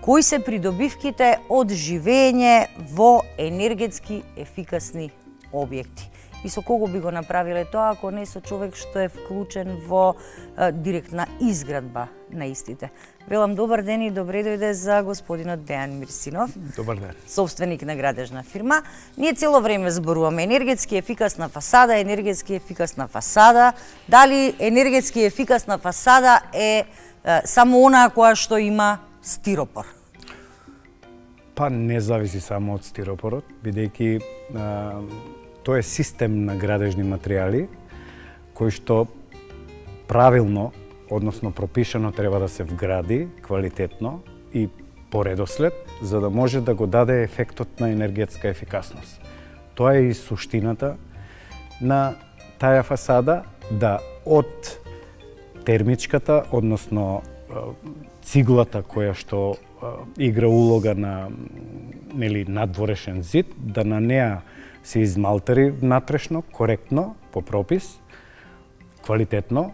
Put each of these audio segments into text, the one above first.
Кои се придобивките од живење во енергетски ефикасни објекти? И со кого би го направиле тоа, ако не со човек што е вклучен во директна изградба на истите? Велам добар ден и добре дојде за господинот Дејан Мирсинов. Добар ден. Собственик на градежна фирма. Ние цело време зборуваме енергетски ефикасна фасада, енергетски ефикасна фасада. Дали енергетски ефикасна фасада е само онаа која што има стиропор? Па не зависи само од стиропорот, бидејќи тоа е систем на градежни материјали кој што правилно, односно пропишано, треба да се вгради квалитетно и по редослед, за да може да го даде ефектот на енергетска ефикасност. Тоа е и суштината на таа фасада, да од термичката, односно циглата која што игра улога на надворешен зид, да на неа се измалтери внатрешно, коректно, по пропис, квалитетно,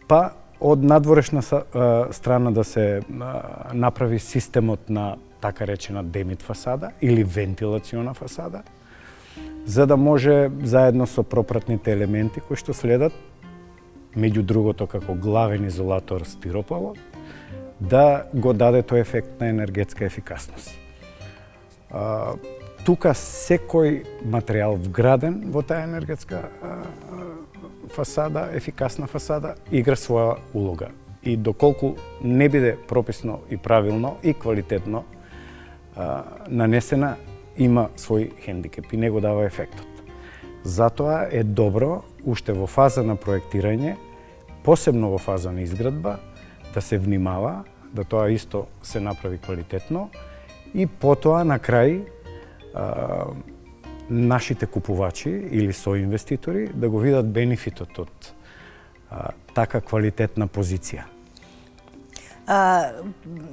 па од надворешна страна да се направи системот на така речена демит фасада или вентилациона фасада, за да може заедно со пропратните елементи кои што следат, меѓу другото како главен изолатор стирополот, да го даде тој ефект на енергетска ефикасност. Тука секој материјал вграден во таа енергетска фасада, ефикасна фасада, игра своја улога. И доколку не биде прописно и правилно и квалитетно нанесена, има свој хендикеп и не го дава ефектот. Затоа е добро, уште во фаза на проектирање, посебно во фаза на изградба, да се внимава, да тоа исто се направи квалитетно и потоа на крај нашите купувачи или соинвеститори да го видат бенефитот од така квалитетна позиција.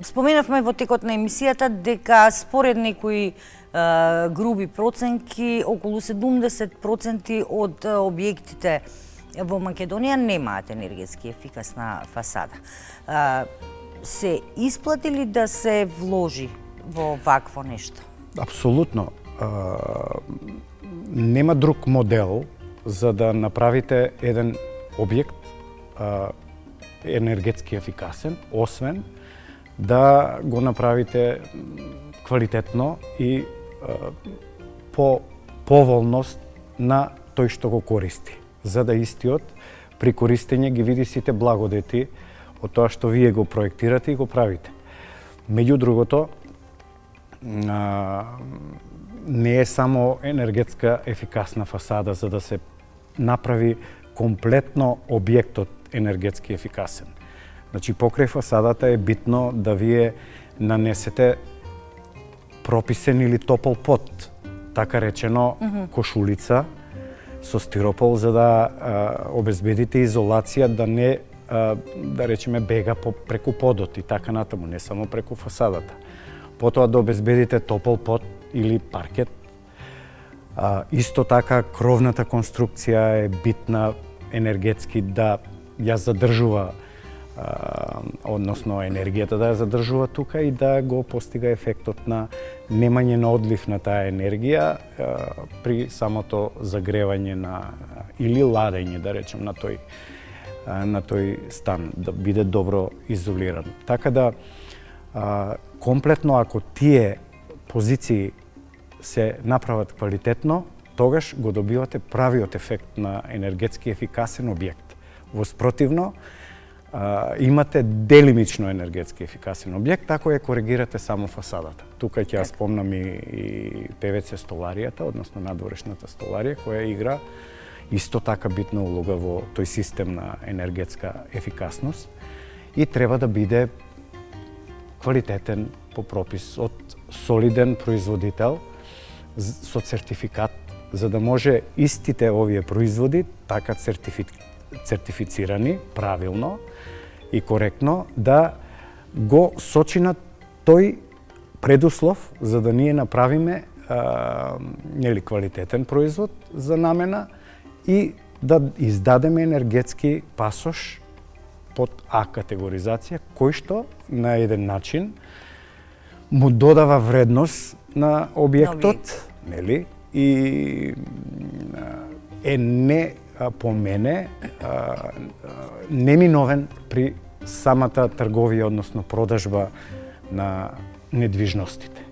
Споменавме во текот на емисијата дека според некои груби проценки, околу 70% од објектите во Македонија немаат енергетски ефикасна фасада. Се исплати ли да се вложи во вакво нешто? Апсолутно. Нема друг модел за да направите еден објект енергетски ефикасен, освен да го направите квалитетно и по поволност на тој што го користи, за да истиот при користење ги види сите благодети од тоа што вие го проектирате и го правите. Меѓу другото, не е само енергетска ефикасна фасада за да се направи комплетно објектот енергетски ефикасен. Значи, покрај фасадата е битно да вие нанесете прописен или топол пот, така речено кошулица со стиропол, за да обезбедите изолација, да не, да речеме, бега преку подот и така натаму, не само преку фасадата. Потоа да обезбедите топол пот или паркет. Исто така, кровната конструкција е битна енергетски да ја задржува, односно енергијата да ја задржува тука и да го постига ефектот на немање на одлив на таа енергија при самото загревање на или ладење, да речем, на тој стан, да биде добро изолиран. Така да комплетно, ако тие позиции се направат квалитетно, тогаш го добивате правиот ефект на енергетски ефикасен објект. Воспротивно, имате делимично енергетски ефикасен објект, ако ја коригирате само фасадата. Тука ќе ја спомнам и ПВЦ столаријата, односно надворешната столарија, која игра исто така битна улога во тој систем на енергетска ефикасност и треба да биде квалитетен по пропис од солиден производител со сертификат, за да може истите овие производи, така цертифицирани правилно и коректно, да го сочинат тој предуслов за да ние направиме квалитетен производ за намена и да издадеме енергетски пасош под А категоризација, кој што на еден начин му додава вредност на објектот, објект. нели? И не по мене неминовен при самата трговија, односно продажба на недвижностите.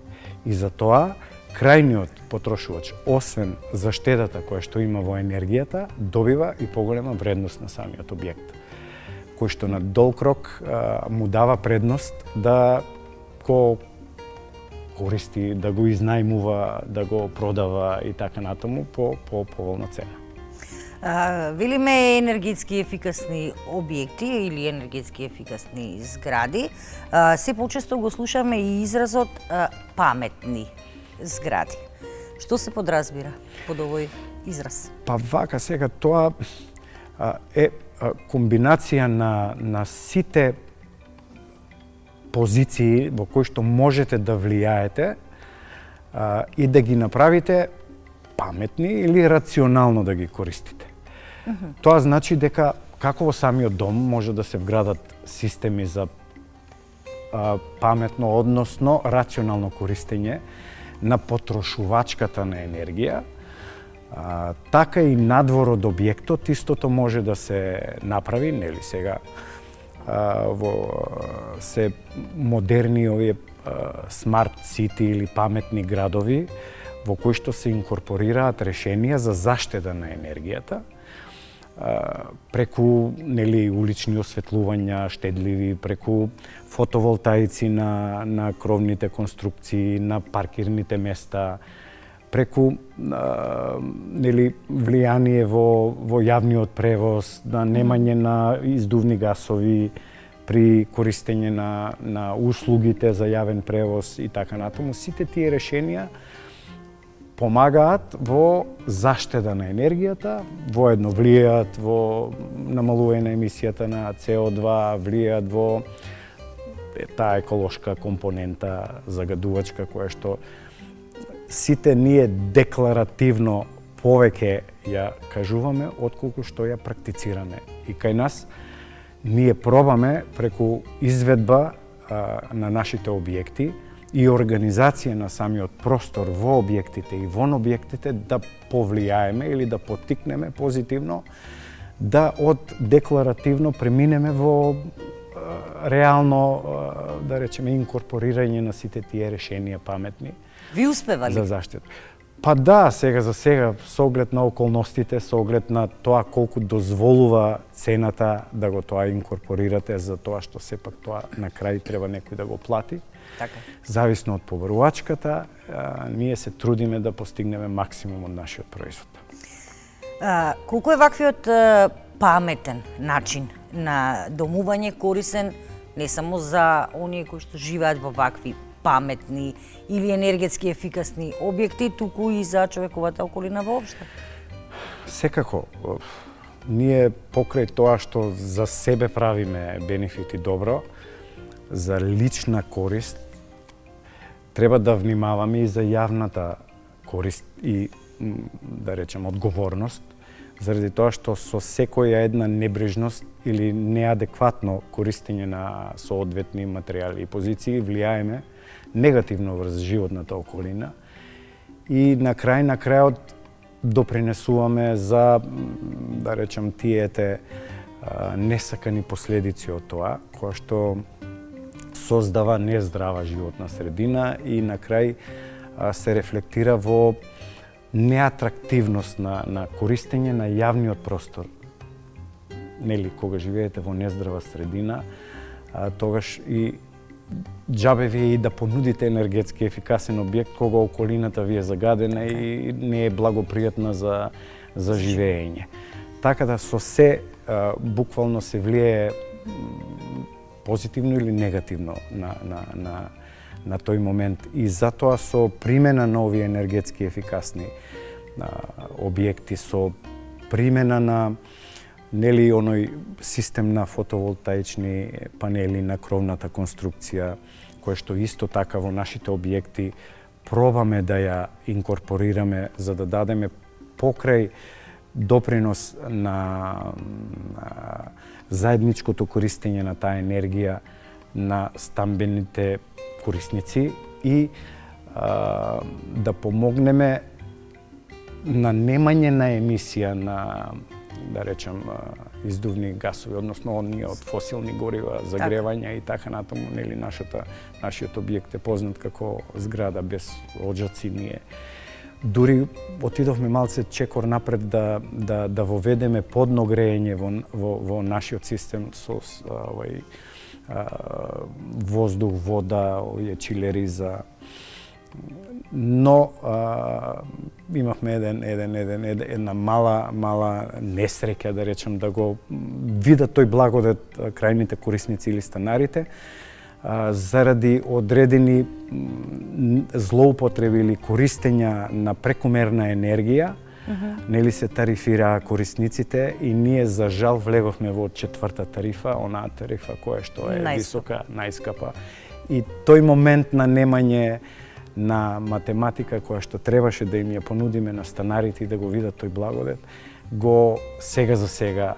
И затоа крајниот потрошувач, освен за штедата која што има во енергијата, добива и поголема вредност на самиот објект, кој што на долг рок му дава предност да го користи, да го изнајмува, да го продава и така натаму по поволна цена. Велиме енергетски ефикасни објекти или енергетски ефикасни згради. Се почесто го слушаме и изразот паметни згради. Што се подразбира под овој израз? Па вака сега тоа е комбинација на сите позиции во кои што можете да влијаете и да ги направите паметни или рационално да ги користите. Тоа значи дека како во самиот дом може да се вградат системи за паметно, односно рационално користење на потрошувачката на енергија, така и надвор од објектот истото може да се направи, нели сега во се модерни овие смарт сити или паметни градови во кои што се инкорпорираат решенија за заштеда на енергијата преку нели улични осветлувања штедливи, преку фотоволтаици на кровните конструкции, на паркирните места, преку нели влијание во јавниот превоз, на немање на издувни гасови при користење на услугите за јавен превоз и така натаму. Сите тие решенија помагаат во заштеда на енергијата, воедно влијаат во намалување на емисијата на CO2, влијаат во таа еколошка компонента загадувачка која што сите ние декларативно повеќе ја кажуваме отколку што ја практицираме. И кај нас ние пробаме преку изведба на нашите објекти и организација на самиот простор во објектите и вон објектите да повлијаеме или да поттикнеме позитивно да од декларативно преминеме во реално, да речеме, инкорпорирање на сите тие решенија паметни. Ви успевали? За заштита. Па да, сега за сега, со оглед на околностите, со оглед на тоа колку дозволува цената да го тоа инкорпорирате, за тоа што сепак тоа на крај треба некој да го плати. Така. Зависно од побарувачката, ние се трудиме да постигнеме максимум од нашиот производ. Колку е ваквиот паметен начин на домување корисен не само за оние кои што живеат во вакви паметни или енергетски ефикасни објекти, туку и за човековата околина воопшто? Секако, ние покрај тоа што за себе правиме бенефити добро, за лична корист, треба да внимаваме и за јавната корист и, да речем, одговорност, заради тоа што со секоја една небрежност или неадекватно користење на соодветни материјали и позиции влијаеме негативно врз животната околина и на крајот допринесуваме за, да речем, тиете несакани последици од тоа, која што создава нездрава животна средина и на крај се рефлектира во неатрактивност на користење на јавниот простор. Нели, кога живеете во нездрава средина, тогаш и џабе ви и да понудите енергетски ефикасен објект кога околината ви е загадена и не е благопријатна за живење. Така да со се буквално се влијае позитивно или негативно на тој момент. И затоа со примена на овие енергетски ефикасни објекти, со примена на нели оној систем на фотоволтаични панели на кровната конструкција, која што исто така во нашите објекти пробаме да ја инкорпорираме за да дадеме покрај допринос на заедничкото користење на таа енергија на стамбените корисници и да помогнеме на немање на емисија на, да речем, издувни гасови, односно оние од фосилни горива, загревање и така натаму, нели нашиот објект е познат како зграда без оджаци. Ние дури отидовме малце чекор напред да воведеме подно грејење во нашиот систем со воздух, вода, чилери за. Но имавме една мала несреќа, да речем, да го видат тој благодет крајните корисници или станарите, заради одредени злоупотреби или користења на прекомерна енергија, нели се тарифираа корисниците и ние за жал влеговме во четврта тарифа, онаа тарифа која што е висока, најскапа. И тој момент на немање на математика која што требаше да им ја понудиме на станарите и да го видат тој благодет, го сега за сега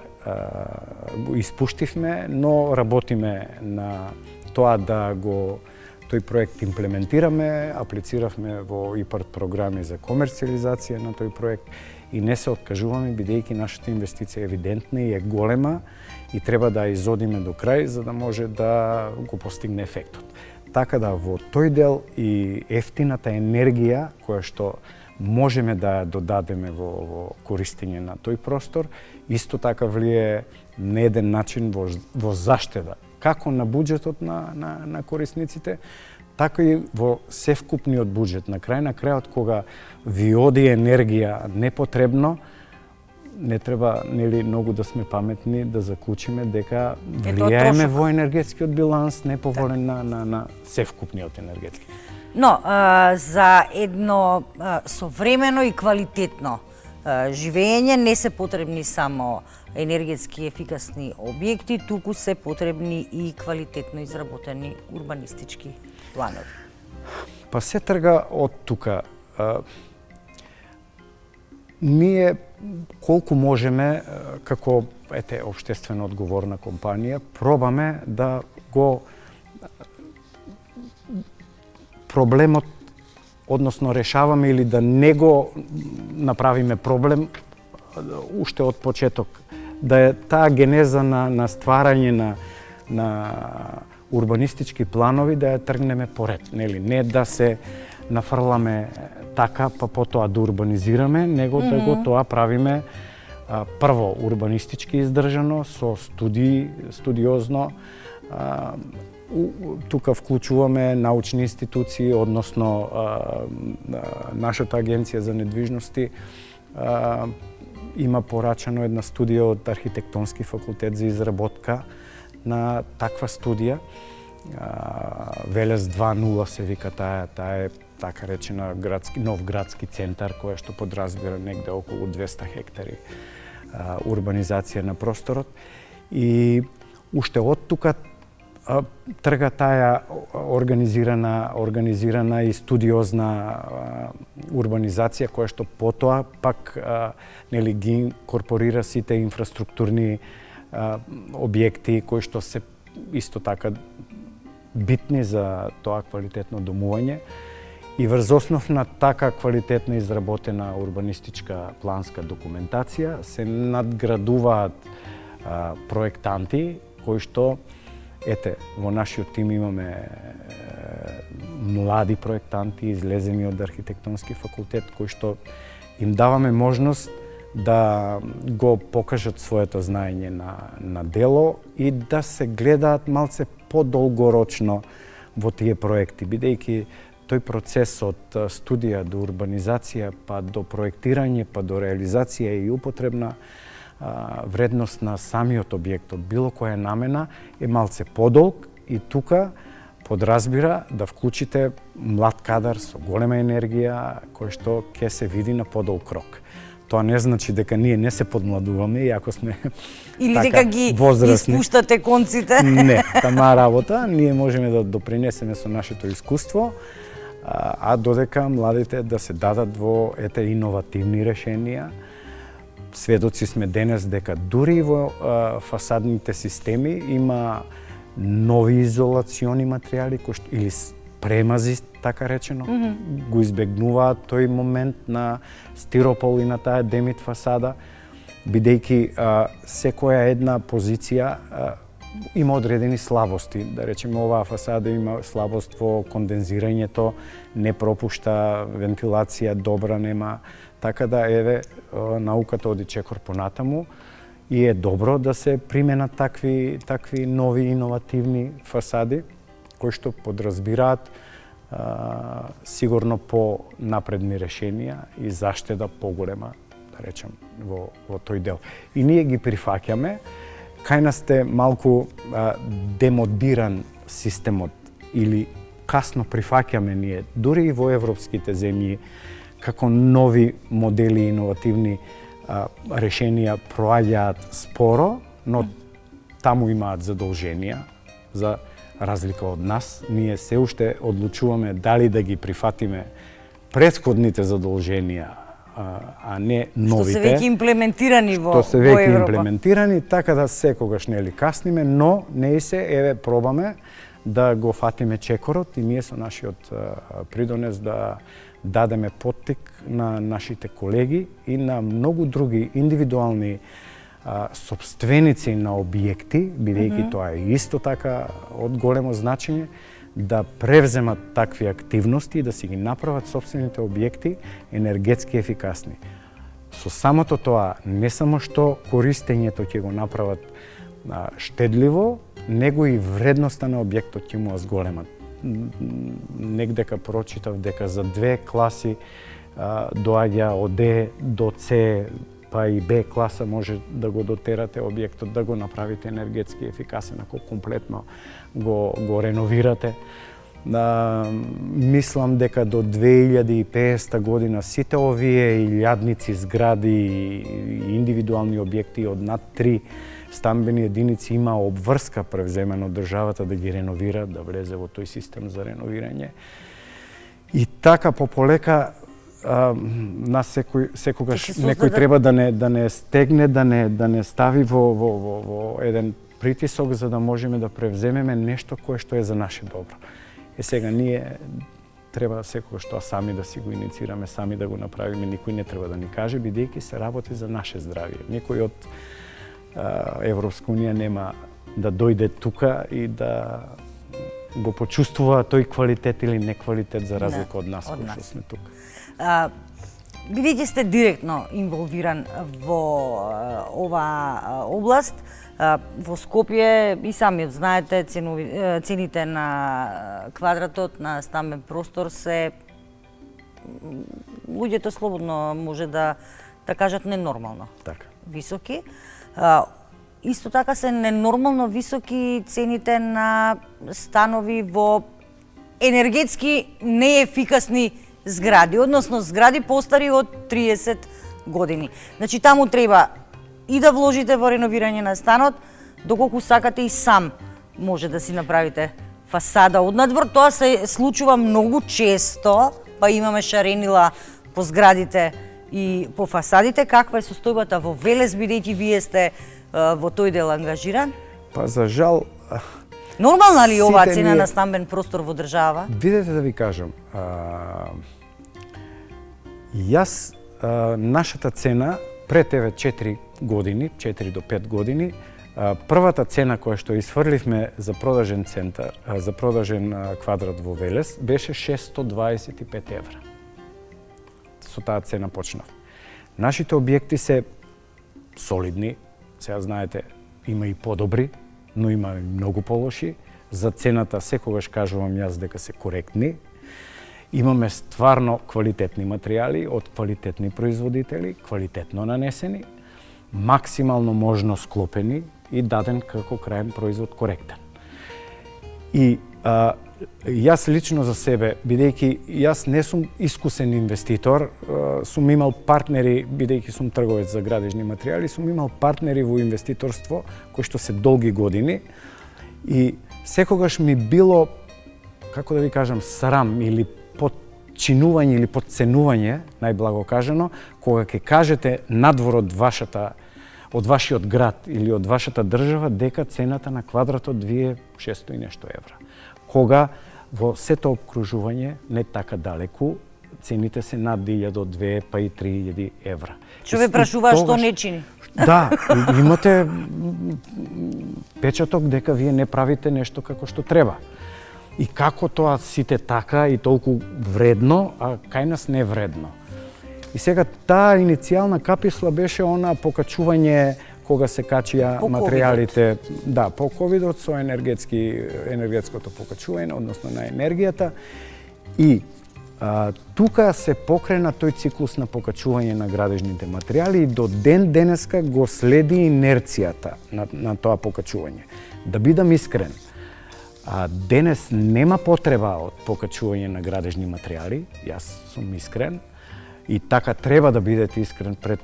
го испуштивме, но работиме на тоа да го тој проект имплементираме, аплициравме во ИПАРД програми за комерцијализација на тој проект и не се откажуваме бидејќи нашата инвестиција е евидентна и е голема и треба да ја изодиме до крај за да може да го постигне ефектот. Така да во тој дел и ефтината енергија која што можеме да додадеме во користење на тој простор, исто така влие на еден начин во заштеда, како на буџетот на корисниците, така и во севкупниот буџет. На крајот, кога ви оди енергија непотребно, не треба нели многу да сме паметни да заклучиме дека влијаеме во енергетскиот биланс неповолен на севкупниот енергетски. Но за едно современо и квалитетно живење не се потребни само енергетски ефикасни објекти, туку се потребни и квалитетно изработени урбанистички планови. Па се трга од тука. Ние колку можеме како општествено одговорна компанија пробаме да го проблемот, односно решаваме или да не го направиме проблем уште од почеток, да е таа генеза на стварање на урбанистички планови да ја тргнеме поред, нели, не да се нафрламе така, па потоа да урбанизираме, него да го тоа правиме прво урбанистички издржано, со студиозно. Тука вклучуваме научни институции, односно нашата агенција за недвижности има порачано една студија од Архитектонски факултет за изработка на таква студија. Велес 2.0 се вика таа е така речена нов градски центар која што подразбира негде околу 200 хектари урбанизација на просторот и уште од тука трга таа организирана и студиозна урбанизација која што потоа пак нели ги инкорпорира сите инфраструктурни објекти кои што се исто така битни за тоа квалитетно домување и врз основ на така квалитетно изработена урбанистичка планска документација се надградуваат проектанти кои што во нашиот тим имаме млади проектанти излезени од Архитектонски факултет кои што им даваме можност да го покажат своето знаење на дело и да се гледаат малце подолгорочно во тие проекти, бидејќи тој процес од студија до урбанизација, па до проектирање, па до реализација и употребна вредност на самиот објект од било која намена е малце подолг и тука подразбира да вклучите млад кадар со голема енергија кој што ќе се види на подолг рок. Тоа не значи дека ние не се подмладуваме, иако сме или така, дека ги возрастни. испуштате конците. Не, тама работа, ние можеме да допринесеме со нашето искуство, а додека младите да се дадат во иновативни решенија. Сведоци сме денес дека дури во фасадните системи има нови изолациони материјали или премази, така речено, го избегнуваат тој момент на стиропол и на таа демит фасада, бидејќи секоја една позиција има одредени слабости. Да речеме, оваа фасада има слабост во кондензирањето, не пропушта вентилација, добра нема. Така да, еве, науката оди чекор понатаму и е добро да се применат такви нови иновативни фасади, кои што подразбираат сигурно по-напредни решенија и заштеда поголема, да речем, во тој дел. И ние ги прифаќаме. Кај нас е малку демодиран системот или касно прифаќаме ние, дури и во европските земји, како нови модели и иновативни решенија проаѓаат споро, но таму имаат задолженија, за разлика од нас. Ние се уште одлучуваме дали да ги прифатиме претходните задолженија, а не новите. Што се веќе имплементирани во Европа. Што се веќе имплементирани, така да секогаш нели касниме, но не и се, еве, пробаме да го фатиме чекорот и ние со нашиот придонес да дадеме поттик на нашите колеги и на многу други индивидуални сопственици на објекти, бидејќи тоа е исто така од големо значење, да превземат такви активности и да си ги направат сопствените објекти енергетски ефикасни. Со самото тоа, не само што користењето ќе го направат штедливо, него и вредноста на објектот ќе му зголемат. Негдека прочитав дека за 2 класи доаѓа од Д до С, па и Б класа може да го дотерате објектот, да го направите енергетски ефикасен, ако комплетно го реновирате. Мислам дека до 2050 година сите овие илјадници згради и индивидуални објекти од над 3 стамбени единици има обврска превземена од државата да ги реновира, да влезе во тој систем за реновирање. И така пополека нас секогаш некој треба да не стегне, да не стави во еден притисок за да можеме да превземеме нешто кое што е за наше добро. Сега ние треба секогаш тоа сами да си го инициираме, сами да го направиме, никој не треба да ни каже, бидејќи се работи за наше здравје. Никој од Европска унија нема да дојде тука и да го почувствува тој квалитет или неквалитет за разлика од нас кои што сме тука. Бидејќи сте директно инволвиран во оваа област, во Скопје и самиот знаете цените на квадратот на стамбен простор се луѓето слободно може да кажат ненормално. Така. Високи. Исто така се ненормално високи цените на станови во енергетски неефикасни згради, односно згради постари од 30 години. Значи таму треба и да вложите во реновирање на станот, доколку сакате и сам може да си направите фасада однадвор. Тоа се случува многу често, па имаме шаренила по зградите и по фасадите. Каква е состојбата во Велес, бидејќи вие сте во тој дел ангажиран? Па за жал, нормална ли оваа цена на стамбен простор во држава? Видете да ви кажам, јас нашата цена пред 4 години, 4 до 5 години, првата цена која што изфрливме за продажен центар, за продажен квадрат во Велес беше 625 евра. Со таа цена почнав. Нашите објекти се солидни, сега знаете, има и подобри, но има и многу полоши. За цената секогаш кажувам јас дека се коректни. Имаме стварно квалитетни материјали од квалитетни производители, квалитетно нанесени, максимално можно склопени и даден како крајен производ коректен. И јас лично за себе, бидејќи јас не сум искусен инвеститор, сум имал партнери, бидејќи сум трговец за градежни материјали, сум имал партнери во инвеститорство кои што се долги години и секогаш ми било, како да ви кажам, срам или подчинување или подценување, најблаго кажано, кога ќе кажете надвор од вашиот град или од вашата држава дека цената на квадратот ви е 600 и нешто евра. Кога во сето обкружување, не така далеку, цените се над 1000 до 2, па и 3000 евра. Што ве прашуваа што не чини? Да, имате печаток дека вие не правите нешто како што треба. И како тоа сите така и толку вредно, а кај нас не вредно. И сега таа иницијална каписла беше она покачување кога се качија по материјалите, да, по ковидот со енергетското покачување, односно на енергијата. И тука се покрена тој циклус на покачување на градежните материјали и до ден денеска го следи инерцијата на тоа покачување. Да бидам искрен, денес нема потреба од покачување на градежни материјали, јас сум искрен, и така треба да бидете искрен пред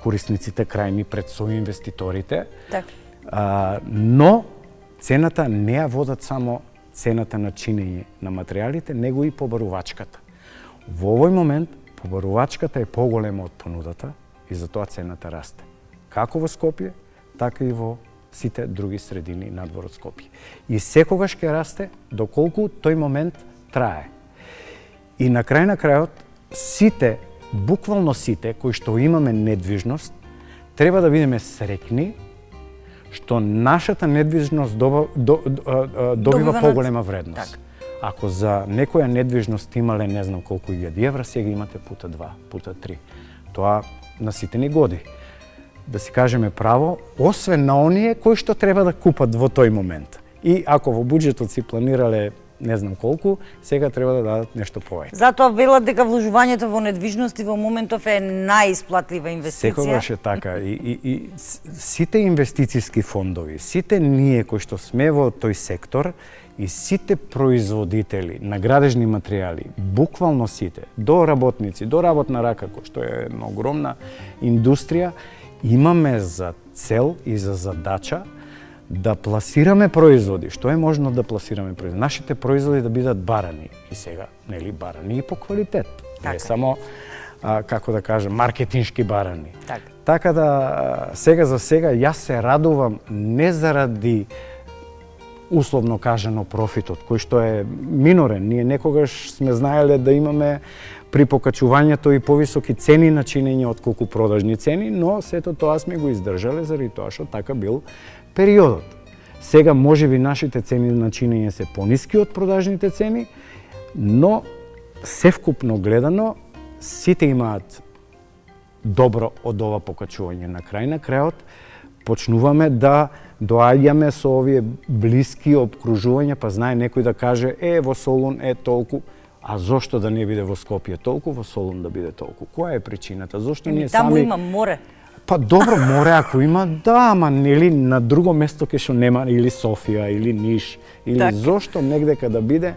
корисниците крајни, пред соинвеститорите. Так. Но цената не ја водат само цената на чинење на материјалите, него и побарувачката. Во овој момент побарувачката е поголема од понудата и затоа цената расте. Како во Скопје, така и во сите други средини надвор од Скопје. И секогаш ќе расте доколку тој момент трае. И на крајот сите, буквално сите кои што имаме недвижност, треба да бидеме среќни што нашата недвижност добива поголема вредност. Так. Ако за некоја недвижност имале не знам колку 1000 евра, сега имате пута 2, пута 3. Тоа на сите ни годи. Да си кажеме право, освен на оние кои што треба да купат во тој момент. И ако во буџетот си планирале не знам колку, сега треба да дадат нешто повеќе. Затоа велат дека вложувањето во недвижности во моментов е најисплатлива инвестиција. Секогаш е така. И сите инвестициски фондови, сите ние кои што сме во тој сектор и сите производители на градежни материјали, буквално сите, до работници, до работна рака, кој што е една огромна индустрија, имаме за цел и за задача да пласираме производи. Што е можно да пласираме производи? Нашите производи да бидат барани. И сега, нели, барани и по квалитет. Така. Не само, како да кажем, маркетиншки барани. Така да, сега за сега, јас се радувам не заради условно кажано профитот, кој што е минорен. Ние некогаш сме знаеле да имаме при покачувањето и повисоки цени на чинење од колку продажни цени, но сето тоа сме го издржале заради тоа што така бил периодот. Сега можеби нашите цени на чинење се пониски од продажните цени, но севкупно гледано сите имаат добро од ова покачување. На крајот почнуваме да доаѓаме со овие блиски обкружувања, па знае некој да каже во Солун е толку. А зошто да не биде во Скопје толку, во Солун да биде толку? Која е причината? Зошто ние сами... Таму има море. Па добро, море ако има, да, ама нели на друго место ке што нема, или Софија, или Ниш, или так. Зошто негдека да биде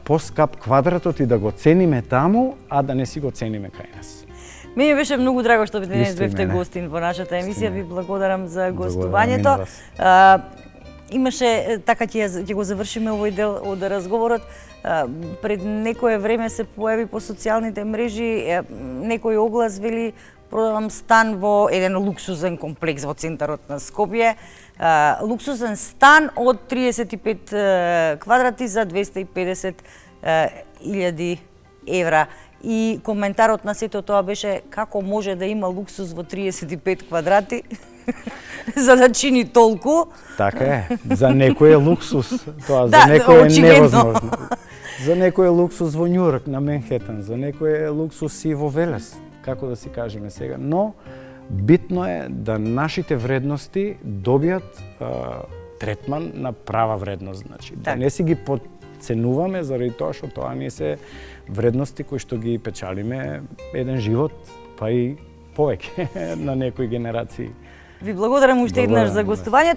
поскап квадратот и да го цениме таму, а да не си го цениме кај нас. Ми беше многу драго што денес бевте гостин во нашата емисија. Ви благодарам за гостувањето. Имаше, така ќе го завршиме овој дел од разговорот. Пред некое време се појави по социјалните мрежи некој оглас, вели продавам стан во еден луксузен комплекс во центарот на Скопје. Луксузен стан од 35 квадрати за 250.000 евра. И коментарот на сето тоа беше како може да има луксуз во 35 квадрати за да чини толку. Така е. За некој е луксуз. Тоа да, за некој е очевидно. невозможно. За некој е луксуз во Њујорк, на Менхетен, за некој е луксуз и во Велес, како да си кажеме сега. Но битно е да нашите вредности добијат третман на права вредност, значи да не си ги подценуваме заради тоа што тоа не се вредности кои што ги печалиме еден живот, па и повеќе на некои генерации. Ви благодарам уште еднаш за гостувањето.